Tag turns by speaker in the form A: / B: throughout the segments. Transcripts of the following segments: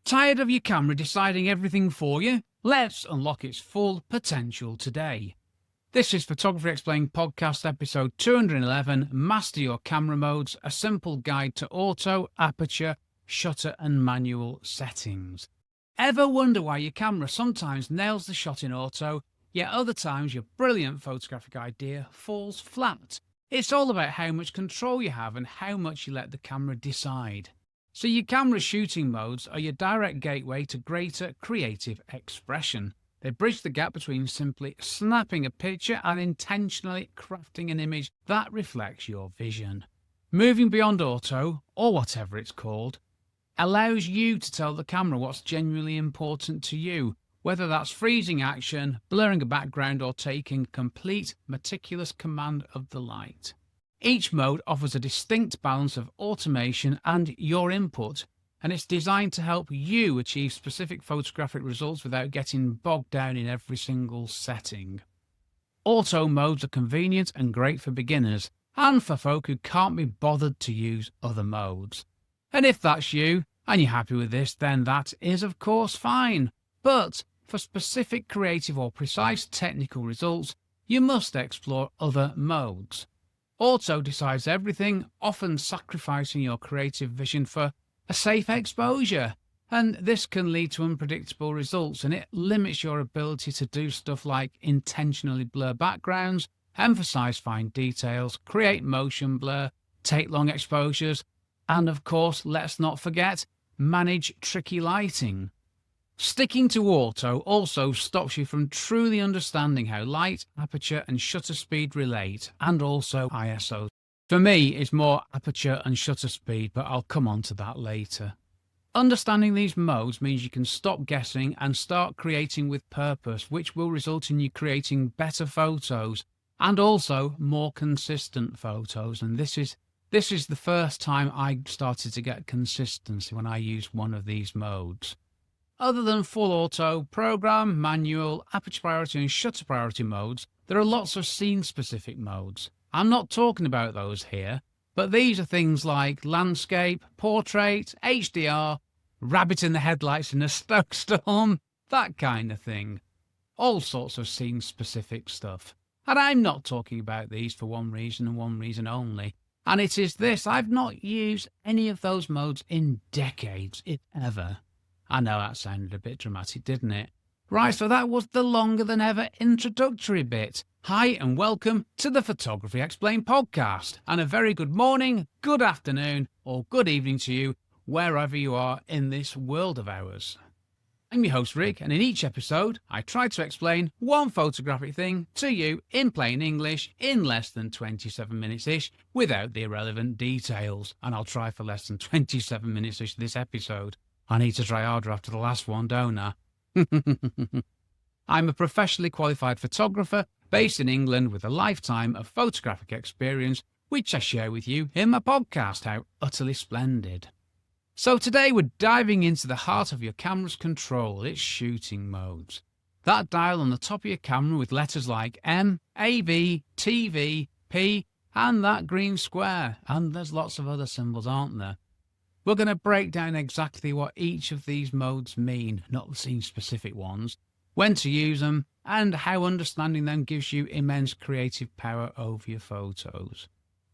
A: Tired of your camera deciding everything for you? Let's unlock its full potential today. This is Photography Explained podcast episode 211, Master Your Camera Modes, a simple guide to auto, aperture, shutter and manual settings. Ever wonder why your camera sometimes nails the shot in auto, yet other times your brilliant photographic idea falls flat? It's all about how much control you have and how much you let the camera decide. So your camera shooting modes are your direct gateway to greater creative expression. They bridge the gap between simply snapping a picture and intentionally crafting an image that reflects your vision. Moving beyond auto, or whatever it's called, allows you to tell the camera what's genuinely important to you, whether that's freezing action, blurring a background, or taking complete, meticulous command of the light. Each mode offers a distinct balance of automation and your input, and it's designed to help you achieve specific photographic results without getting bogged down in every single setting. Auto modes are convenient and great for beginners, and for folk who can't be bothered to use other modes. And if that's you, and you're happy with this, then that is of course fine. But for specific creative or precise technical results, you must explore other modes. Auto decides everything, often sacrificing your creative vision for a safe exposure. And this can lead to unpredictable results, and it limits your ability to do stuff like intentionally blur backgrounds, emphasize fine details, create motion blur, take long exposures, and of course, let's not forget, manage tricky lighting. Sticking to auto also stops you from truly understanding how light, aperture and shutter speed relate, and also ISO. For me, it's more aperture and shutter speed, but I'll come on to that later. Understanding these modes means you can stop guessing and start creating with purpose, which will result in you creating better photos and also more consistent photos. And this is the first time I started to get consistency when I used one of these modes. Other than full auto, program, manual, aperture priority and shutter priority modes, there are lots of scene-specific modes. I'm not talking about those here, but these are things like landscape, portrait, HDR, rabbit in the headlights in a snowstorm, that kind of thing. All sorts of scene-specific stuff. And I'm not talking about these for one reason and one reason only. And it is this: I've not used any of those modes in decades, if ever. I know that sounded a bit dramatic, didn't it? Right, so that was the longer than ever introductory bit. Hi and welcome to the Photography Explained podcast, and a very good morning, good afternoon or good evening to you wherever you are in this world of ours. I'm your host Rick, and in each episode I try to explain one photographic thing to you in plain English in less than 27 minutes-ish without the irrelevant details, and I'll try for less than 27 minutes-ish this episode. I need to try harder after the last one, don't I? I'm a professionally qualified photographer based in England with a lifetime of photographic experience, which I share with you in my podcast, How Utterly Splendid. So today we're diving into the heart of your camera's control, its shooting modes. That dial on the top of your camera with letters like M, AV, TV, P, and that green square. And there's lots of other symbols, aren't there? We're going to break down exactly what each of these modes mean, not the scene-specific ones, when to use them, and how understanding them gives you immense creative power over your photos.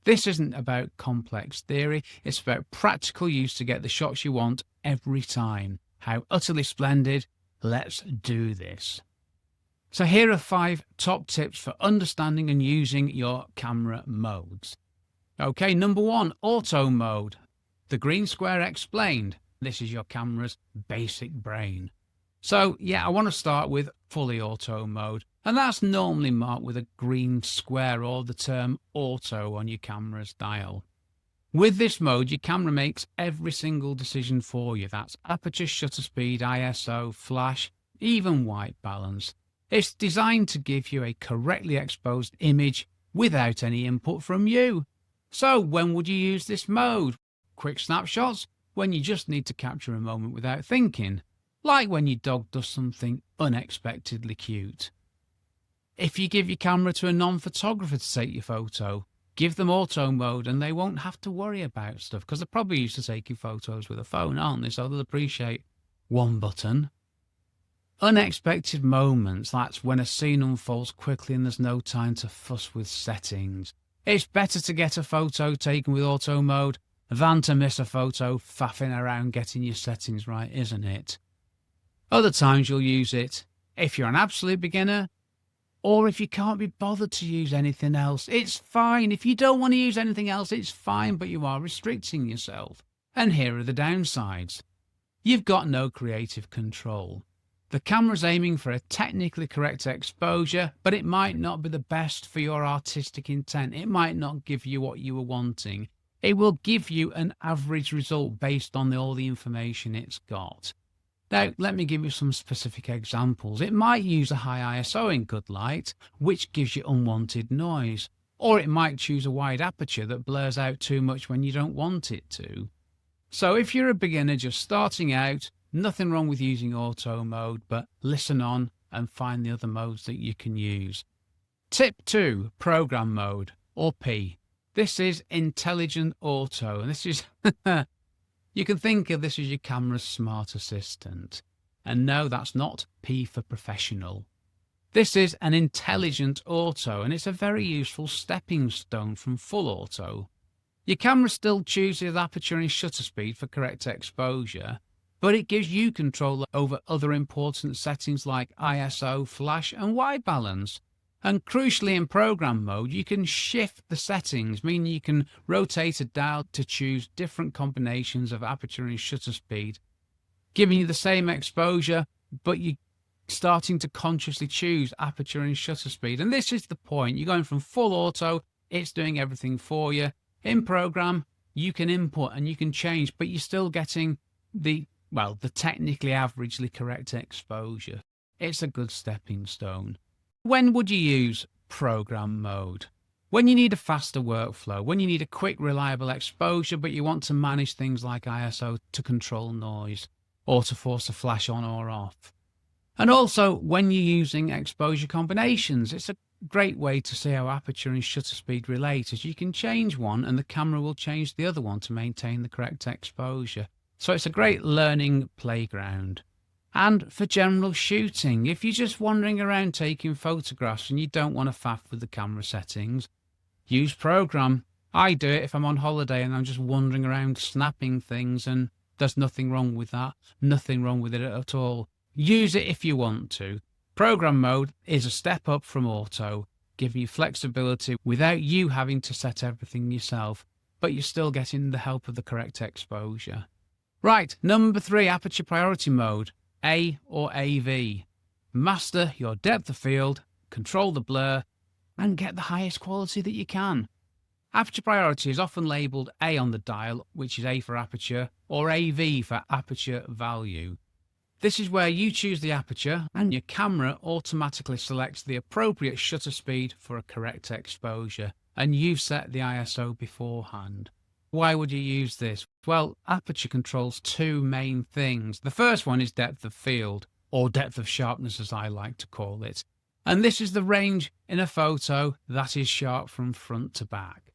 A: This isn't about complex theory, it's about practical use to get the shots you want every time. How utterly splendid, let's do this. So here are 5 top tips for understanding and using your camera modes. Okay, number 1, auto mode. The green square explained. This is your camera's basic brain. So yeah, I want to start with fully auto mode, and that's normally marked with a green square or the term auto on your camera's dial. With this mode, your camera makes every single decision for you. That's aperture, shutter speed, ISO, flash, even white balance. It's designed to give you a correctly exposed image without any input from you. So when would you use this mode? Quick snapshots, when you just need to capture a moment without thinking, like when your dog does something unexpectedly cute. If you give your camera to a non-photographer to take your photo, give them auto mode and they won't have to worry about stuff, because they're probably used to taking photos with a phone, aren't they? So they'll appreciate one button. Unexpected moments, that's when a scene unfolds quickly and there's no time to fuss with settings. It's better to get a photo taken with auto mode than to miss a photo faffing around getting your settings right, isn't it? Other times you'll use it if you're an absolute beginner, or if you can't be bothered to use anything else. It's fine. If you don't want to use anything else, it's fine, but you are restricting yourself. And here are the downsides. You've got no creative control. The camera's aiming for a technically correct exposure, but it might not be the best for your artistic intent. It might not give you what you were wanting. It will give you an average result based on all the information it's got. Now, let me give you some specific examples. It might use a high ISO in good light, which gives you unwanted noise. Or it might choose a wide aperture that blurs out too much when you don't want it to. So if you're a beginner just starting out, nothing wrong with using auto mode, but listen on and find the other modes that you can use. Tip 2, program mode, or P. This is intelligent auto, and this is you can think of this as your camera's smart assistant. And no, that's not P for professional. This is an intelligent auto, and it's a very useful stepping stone from full auto. Your camera still chooses aperture and shutter speed for correct exposure, but it gives you control over other important settings like ISO, flash, and white balance. And crucially, in program mode, you can shift the settings, meaning you can rotate a dial to choose different combinations of aperture and shutter speed, giving you the same exposure, but you're starting to consciously choose aperture and shutter speed. And this is the point. You're going from full auto, it's doing everything for you. In program, you can input and you can change, but you're still getting the technically averagely correct exposure. It's a good stepping stone. When would you use program mode? When you need a faster workflow, when you need a quick, reliable exposure, but you want to manage things like ISO to control noise or to force a flash on or off. And also when you're using exposure combinations, it's a great way to see how aperture and shutter speed relate, as you can change one and the camera will change the other one to maintain the correct exposure. So it's a great learning playground. And for general shooting, if you're just wandering around taking photographs and you don't want to faff with the camera settings, use program. I do it if I'm on holiday and I'm just wandering around snapping things, and there's nothing wrong with that. Nothing wrong with it at all. Use it if you want to. Program mode is a step up from auto, giving you flexibility without you having to set everything yourself, but you're still getting the help of the correct exposure. Right, number 3, aperture priority mode. A or AV. Master your depth of field, control the blur, and get the highest quality that you can. Aperture priority is often labelled A on the dial, which is A for aperture, or AV for aperture value. This is where you choose the aperture and your camera automatically selects the appropriate shutter speed for a correct exposure, and you've set the ISO beforehand. Why would you use this? Well, aperture controls 2 main things. The first one is depth of field, or depth of sharpness as I like to call it. And this is the range in a photo that is sharp from front to back.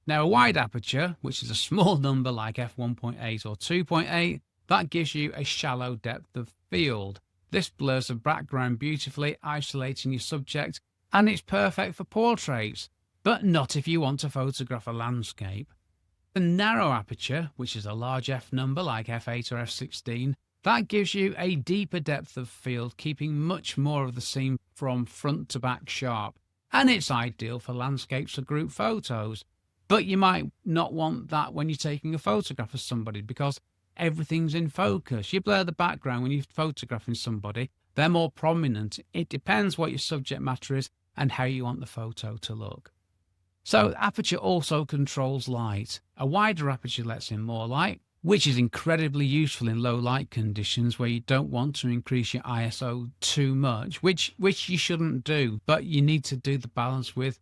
A: Now, a wide aperture, which is a small number like f1.8 or 2.8, that gives you a shallow depth of field. This blurs the background beautifully, isolating your subject, and it's perfect for portraits, but not if you want to photograph a landscape. The narrow aperture, which is a large f number like f8 or f16, that gives you a deeper depth of field, keeping much more of the scene from front to back sharp, and it's ideal for landscapes or group photos. But you might not want that when you're taking a photograph of somebody, because everything's in focus. You blur the background when you're photographing somebody, they're more prominent. It depends what your subject matter is and how you want the photo to look. So aperture also controls light. A wider aperture lets in more light, which is incredibly useful in low light conditions where you don't want to increase your ISO too much, which you shouldn't do, but you need to do the balance with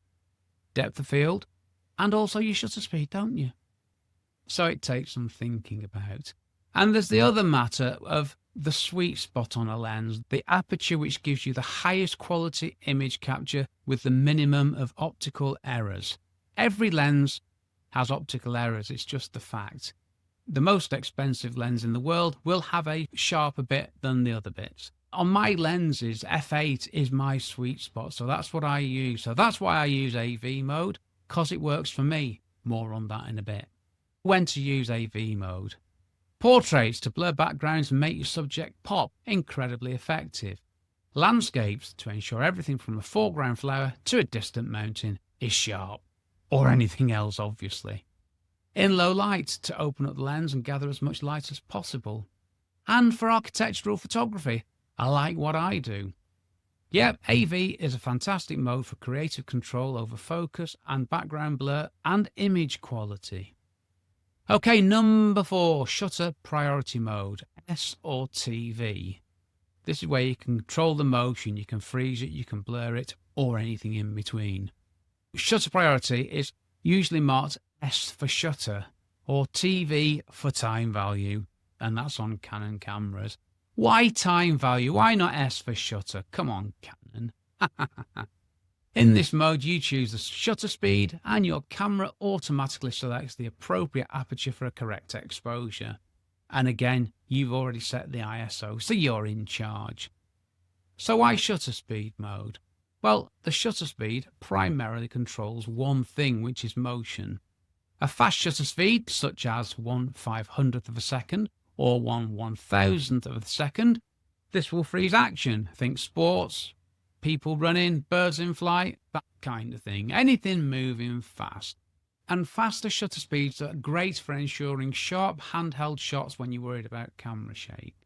A: depth of field and also your shutter speed, don't you? So it takes some thinking about. And there's the other matter of the sweet spot on a lens, the aperture which gives you the highest quality image capture with the minimum of optical errors. Every lens has optical errors, it's just the fact. The most expensive lens in the world will have a sharper bit than the other bits. On my lenses, f8 is my sweet spot, so that's what I use. So that's why I use AV mode, because it works for me. More on that in a bit. When to use AV mode. Portraits to blur backgrounds and make your subject pop, incredibly effective. Landscapes to ensure everything from a foreground flower to a distant mountain is sharp, or anything else obviously. In low light to open up the lens and gather as much light as possible. And for architectural photography, I like what I do. Yep, AV is a fantastic mode for creative control over focus and background blur and image quality. Okay, number 4, shutter priority mode, S or TV. This is where you can control the motion, you can freeze it, you can blur it, or anything in between. Shutter priority is usually marked S for shutter, or TV for time value, and that's on Canon cameras. Why time value? Why not S for shutter? Come on, Canon. In this mode, you choose the shutter speed and your camera automatically selects the appropriate aperture for a correct exposure. And again, you've already set the ISO, so you're in charge. So why shutter speed mode? Well, the shutter speed primarily controls one thing, which is motion. A fast shutter speed, such as 1/500th of a second or 1/1000th of a second, this will freeze action. Think sports, people running, birds in flight, that kind of thing. Anything moving fast. And faster shutter speeds are great for ensuring sharp handheld shots when you're worried about camera shake.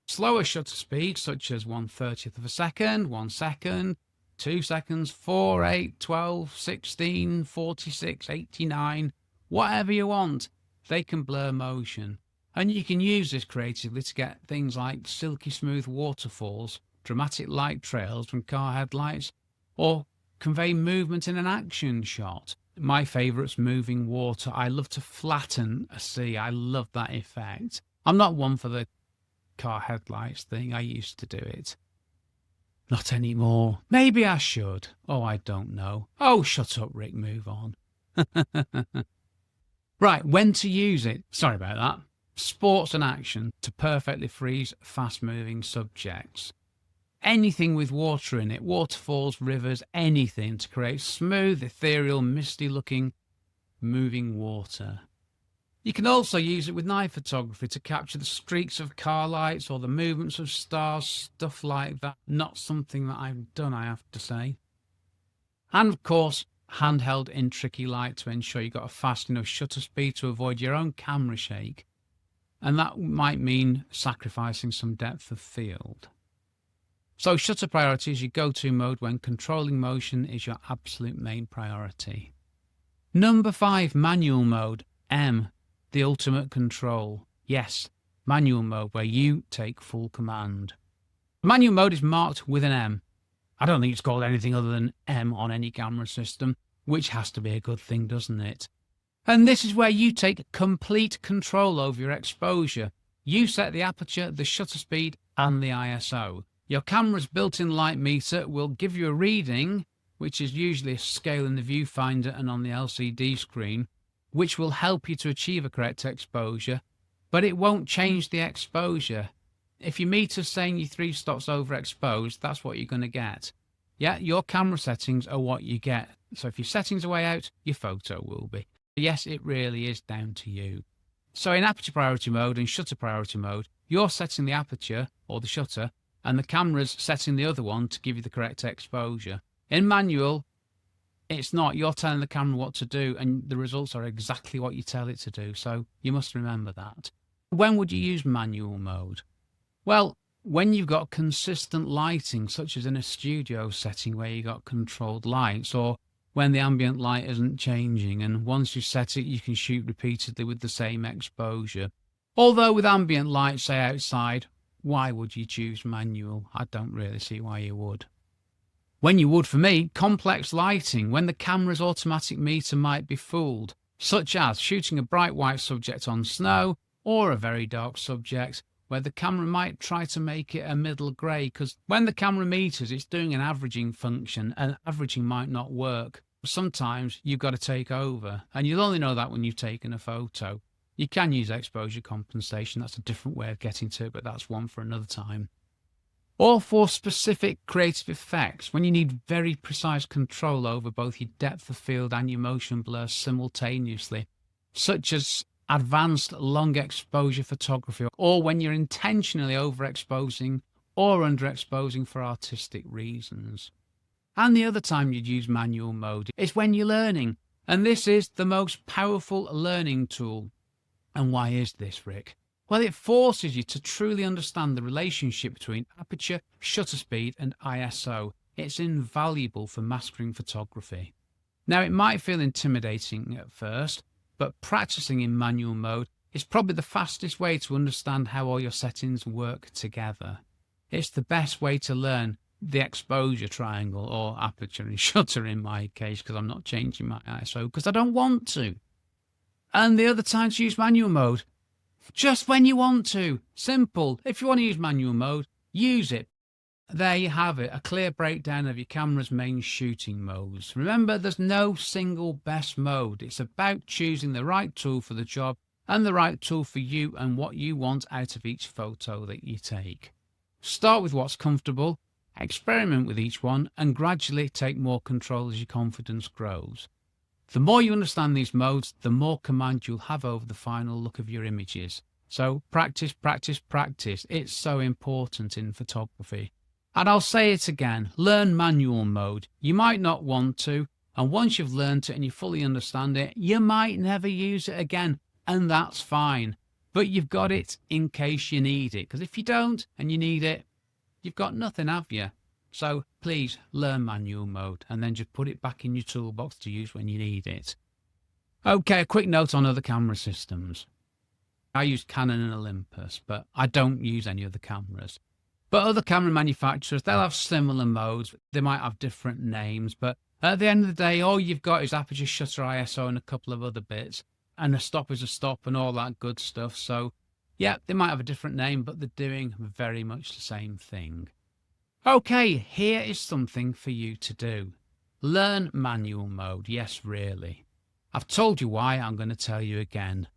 A: Slower shutter speeds, such as 1/30th of a second, 1 second, 2 seconds, 4, 8, 12, 16, 46, 89, whatever you want, they can blur motion. And you can use this creatively to get things like silky smooth waterfalls, dramatic light trails from car headlights, or convey movement in an action shot. My favourite's moving water. I love to flatten a sea. I love that effect. I'm not one for the car headlights thing. I used to do it. Not anymore. Maybe I should. Oh, I don't know. Oh, shut up, Rick. Move on. Right, when to use it. Sorry about that. Sports and action to perfectly freeze fast-moving subjects. Anything with water in it, waterfalls, rivers, anything to create smooth, ethereal, misty-looking, moving water. You can also use it with night photography to capture the streaks of car lights or the movements of stars, stuff like that. Not something that I've done, I have to say. And of course, handheld in tricky light to ensure you've got a fast enough shutter speed to avoid your own camera shake. And that might mean sacrificing some depth of field. So shutter priority is your go-to mode when controlling motion is your absolute main priority. Number 5, manual mode, M, the ultimate control. Yes, manual mode where you take full command. Manual mode is marked with an M. I don't think it's called anything other than M on any camera system, which has to be a good thing, doesn't it? And this is where you take complete control over your exposure. You set the aperture, the shutter speed, and the ISO. Your camera's built-in light meter will give you a reading, which is usually a scale in the viewfinder and on the LCD screen, which will help you to achieve a correct exposure, but it won't change the exposure. If your meter's saying you're 3 stops overexposed, that's what you're going to get. Yeah, your camera settings are what you get. So if your settings are way out, your photo will be. Yes, it really is down to you. So in aperture priority mode and shutter priority mode, you're setting the aperture, or the shutter, and the camera's setting the other one to give you the correct exposure. In manual, it's not. You're telling the camera what to do, and the results are exactly what you tell it to do, so you must remember that. When would you use manual mode? Well, when you've got consistent lighting, such as in a studio setting where you've got controlled lights, or when the ambient light isn't changing, and once you set it, you can shoot repeatedly with the same exposure. Although with ambient light, say outside, why would you choose manual? I don't really see why you would. When you would, for me, complex lighting, when the camera's automatic meter might be fooled, such as shooting a bright white subject on snow or a very dark subject, where the camera might try to make it a middle grey, because when the camera meters, it's doing an averaging function, and averaging might not work. Sometimes you've got to take over, and you'll only know that when you've taken a photo. You can use exposure compensation. That's a different way of getting to it, but that's one for another time. Or for specific creative effects, when you need very precise control over both your depth of field and your motion blur simultaneously, such as advanced long exposure photography, or when you're intentionally overexposing or underexposing for artistic reasons. And the other time you'd use manual mode is when you're learning, and this is the most powerful learning tool. And why is this, Rick? Well, it forces you to truly understand the relationship between aperture, shutter speed, and ISO. It's invaluable for mastering photography. Now, it might feel intimidating at first, but practicing in manual mode is probably the fastest way to understand how all your settings work together. It's the best way to learn the exposure triangle, or aperture and shutter in my case, because I'm not changing my ISO because I don't want to. And the other time to use manual mode, just when you want to. Simple. If you want to use manual mode, use it. There you have it, a clear breakdown of your camera's main shooting modes. Remember, there's no single best mode. It's about choosing the right tool for the job and the right tool for you and what you want out of each photo that you take. Start with what's comfortable, experiment with each one, and gradually take more control as your confidence grows. The more you understand these modes, the more command you'll have over the final look of your images. So practice, practice, practice. It's so important in photography. And I'll say it again, learn manual mode. You might not want to, and once you've learned it and you fully understand it, you might never use it again, and that's fine. But you've got it in case you need it, because if you don't and you need it, you've got nothing, have you? So please learn manual mode and then just put it back in your toolbox to use when you need it. Okay, a quick note on other camera systems. I use Canon and Olympus, but I don't use any other cameras. But other camera manufacturers, they'll have similar modes. They might have different names, but at the end of the day, all you've got is aperture, shutter, ISO, and a couple of other bits. And a stop is a stop and all that good stuff. So yeah, they might have a different name, but they're doing very much the same thing. Okay, here is something for you to do. Learn manual mode. Yes, really. I've told you why, I'm going to tell you again.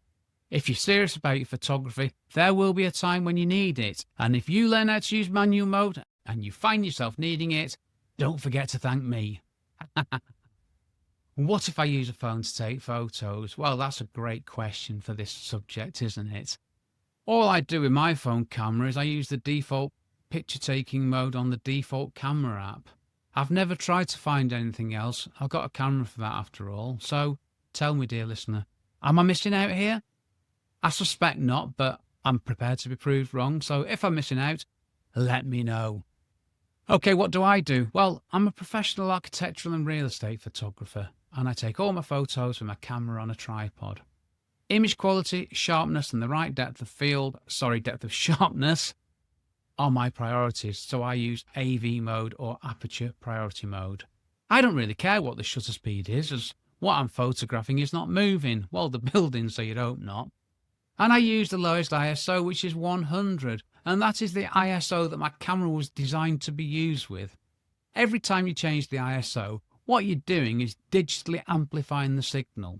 A: If you're serious about your photography, there will be a time when you need it. And if you learn how to use manual mode and you find yourself needing it, don't forget to thank me. What if I use a phone to take photos? Well, that's a great question for this subject, isn't it? All I do with my phone camera is I use the default picture taking mode on the default camera app. I've never tried to find anything else. I've got a camera for that after all. So tell me, dear listener, am I missing out here? I suspect not, but I'm prepared to be proved wrong. So if I'm missing out, let me know. Okay, what do I do? Well, I'm a professional architectural and real estate photographer, and I take all my photos with my camera on a tripod. Image quality, sharpness, and the right depth of sharpness are my priorities, so I use AV mode or Aperture Priority mode. I don't really care what the shutter speed is, as what I'm photographing is not moving. Well, the building, so you'd hope not. And I use the lowest ISO, which is 100, and that is the ISO that my camera was designed to be used with. Every time you change the ISO, what you're doing is digitally amplifying the signal,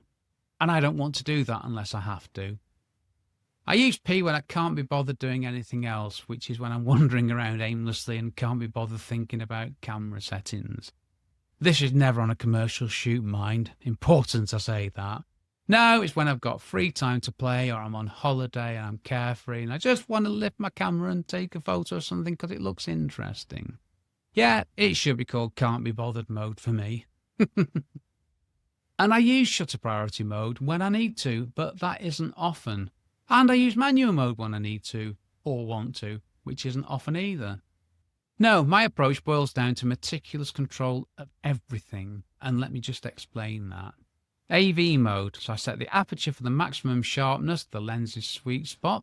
A: and I don't want to do that unless I have to. I use P when I can't be bothered doing anything else, which is when I'm wandering around aimlessly and can't be bothered thinking about camera settings. This is never on a commercial shoot, mind. Important I say that. No, it's when I've got free time to play, or I'm on holiday and I'm carefree and I just want to lift my camera and take a photo of something because it looks interesting. Yeah, it should be called can't be bothered mode for me. And I use shutter priority mode when I need to, but that isn't often. And I use manual mode when I need to, or want to, which isn't often either. No, my approach boils down to meticulous control of everything, and let me just explain that. AV mode, so I set the aperture for the maximum sharpness, the lens's sweet spot,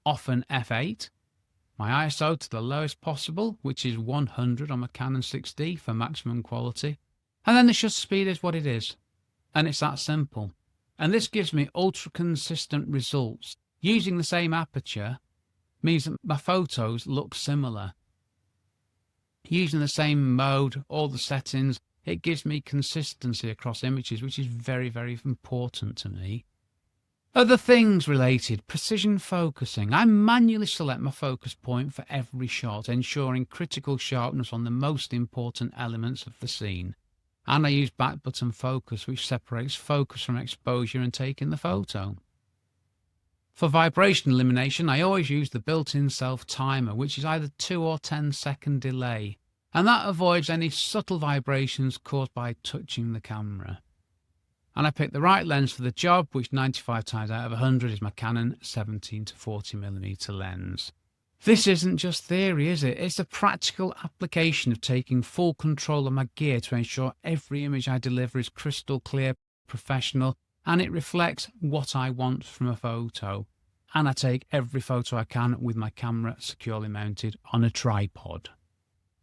A: often f8. My ISO to the lowest possible, which is 100 on my Canon 6D for maximum quality. And then the shutter speed is what it is. And it's that simple. And this gives me ultra consistent results. Using the same aperture means that my photos look similar. Using the same mode, all the settings, it gives me consistency across images, which is very, very important to me. Other things related, precision focusing. I manually select my focus point for every shot, ensuring critical sharpness on the most important elements of the scene. And I use back button focus, which separates focus from exposure and taking the photo. For vibration elimination, I always use the built-in self-timer, which is either 2 or 10-second delay, and that avoids any subtle vibrations caused by touching the camera. And I pick the right lens for the job, which 95 times out of 100 is my Canon 17 to 40mm lens. This isn't just theory, is it? It's a practical application of taking full control of my gear to ensure every image I deliver is crystal clear, professional, and it reflects what I want from a photo. And I take every photo I can with my camera securely mounted on a tripod.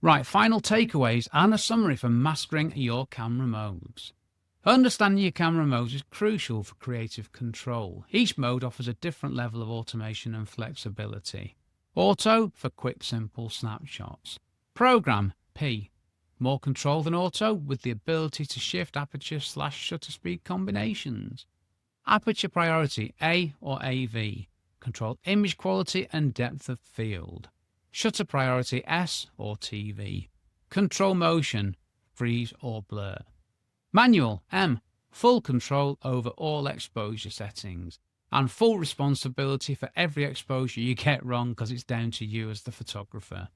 A: Right, final takeaways and a summary for mastering your camera modes. Understanding your camera modes is crucial for creative control. Each mode offers a different level of automation and flexibility. Auto for quick, simple snapshots. Program, P. More control than auto with the ability to shift aperture/shutter speed combinations. Aperture Priority, A or AV. Control image quality and depth of field. Shutter Priority, S or TV. Control motion, freeze or blur. Manual, M. Full control over all exposure settings. And full responsibility for every exposure you get wrong, because it's down to you as the photographer.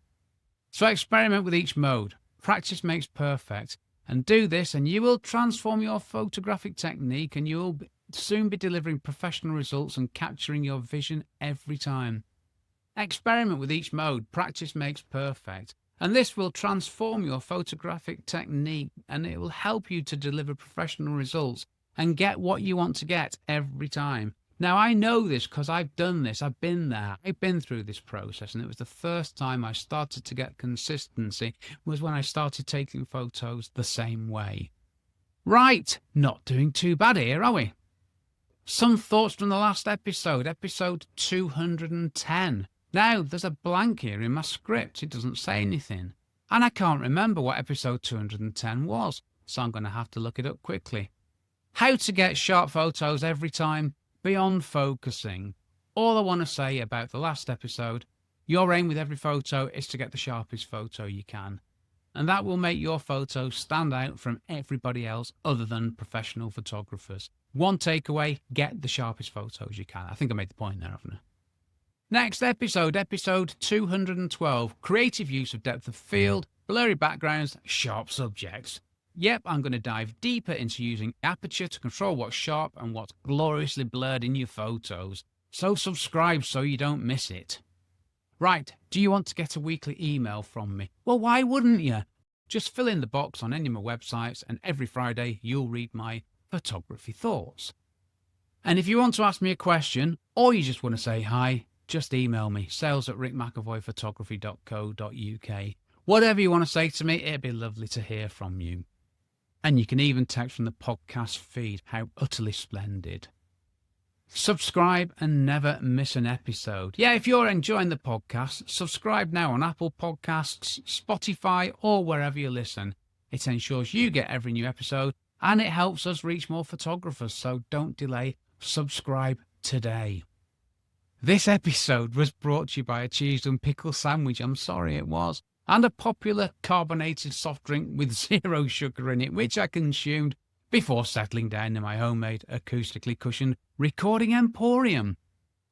A: So experiment with each mode. Practice makes perfect. And do this and you will transform your photographic technique, and you will soon be delivering professional results and capturing your vision every time. Experiment with each mode. Practice makes perfect. And this will transform your photographic technique, and it will help you to deliver professional results and get what you want to get every time. Now, I know this because I've done this. I've been there. I've been through this process, and it was the first time I started to get consistency was when I started taking photos the same way. Right, not doing too bad here, are we? Some thoughts from the last episode 210. Now, there's a blank here in my script. It doesn't say anything. And I can't remember what episode 210 was, so I'm going to have to look it up quickly. How to get sharp photos every time beyond focusing. All I want to say about the last episode, your aim with every photo is to get the sharpest photo you can. And that will make your photos stand out from everybody else other than professional photographers. One takeaway, get the sharpest photos you can. I think I made the point there, haven't I? Next episode 212, creative use of depth of field, blurry backgrounds, sharp subjects. Yep, I'm going to dive deeper into using aperture to control what's sharp and what's gloriously blurred in your photos. So subscribe so you don't miss it. Right, do you want to get a weekly email from me? Well, why wouldn't you? Just fill in the box on any of my websites, and every Friday you'll read my photography thoughts. And if you want to ask me a question, or you just want to say hi, just email me, sales@rickmcevoyphotography.co.uk. Whatever you want to say to me, it'd be lovely to hear from you. And you can even text from the podcast feed. How utterly splendid. Subscribe and never miss an episode. Yeah, if you're enjoying the podcast, subscribe now on Apple Podcasts, Spotify, or wherever you listen. It ensures you get every new episode, and it helps us reach more photographers, so don't delay. Subscribe today. This episode was brought to you by a cheese and pickle sandwich, I'm sorry it was, and a popular carbonated soft drink with 0 sugar in it, which I consumed before settling down in my homemade acoustically cushioned recording emporium.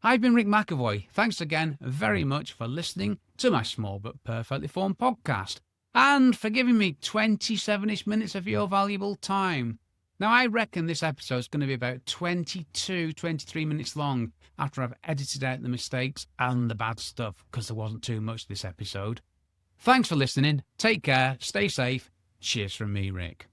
A: I've been Rick McEvoy. Thanks again very much for listening to my small but perfectly formed podcast, and for giving me 27-ish minutes of your valuable time. Now, I reckon this episode is going to be about 23 minutes long after I've edited out the mistakes and the bad stuff, because there wasn't too much this episode. Thanks for listening. Take care. Stay safe. Cheers from me, Rick.